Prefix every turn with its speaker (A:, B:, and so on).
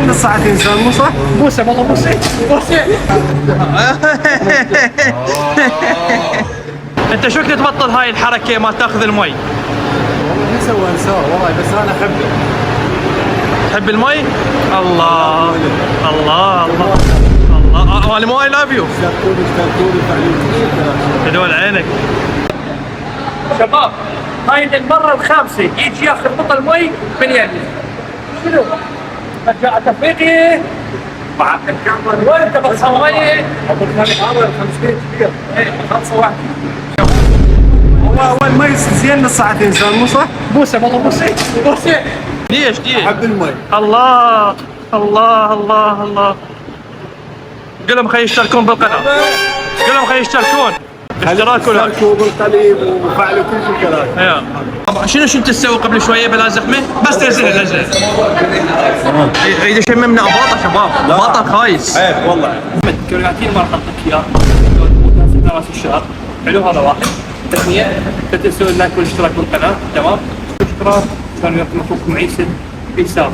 A: زين نص ساعة إنسان مو صح؟
B: بوسه والله بوسه بوسه. انت شو كنت تبطل هاي الحركه ما تاخذ المي؟
A: والله نسوى والله بس أنا أحبه.
B: تحب المي؟ الله الله الله الله. انا مو اي لاف يو.
A: اشتركوني فعليا.
B: هدول عينك. شباب هاي المره الخامسه يجي ياخذ بطل مي من يدي. شنو؟ رجعت افريقيا مع الكعبه وانت بتصوري ابو الخالق هذا 500 كبير. ايه 5
A: هو المي زين نص ساعة إنسان مو صح؟
B: بوسه والله بوسه بوسه. ليش؟
A: أحب المي.
B: الله الله الله الله. قل لهم خلي يشتركون بالقناه. قل لهم خلي يشتركون. اشتراك ولا
A: اشتركوا بالقليل وفعلوا كل شيء كذا.
B: طبعا شنو كنت تسوي قبل شويه بلا زحمه؟ بس نزل. يريد يشممنا اباطه شباب، باطه خايس.
A: ايه والله.
B: كرياتين ما راح اعطيك اياه. راس الشهر. حلو هذا واحد. ثانية لا تنسوا اللايك والاشتراك بالقناه، تمام؟ اشتراك كانوا يطلبوكم عيسى بيساو.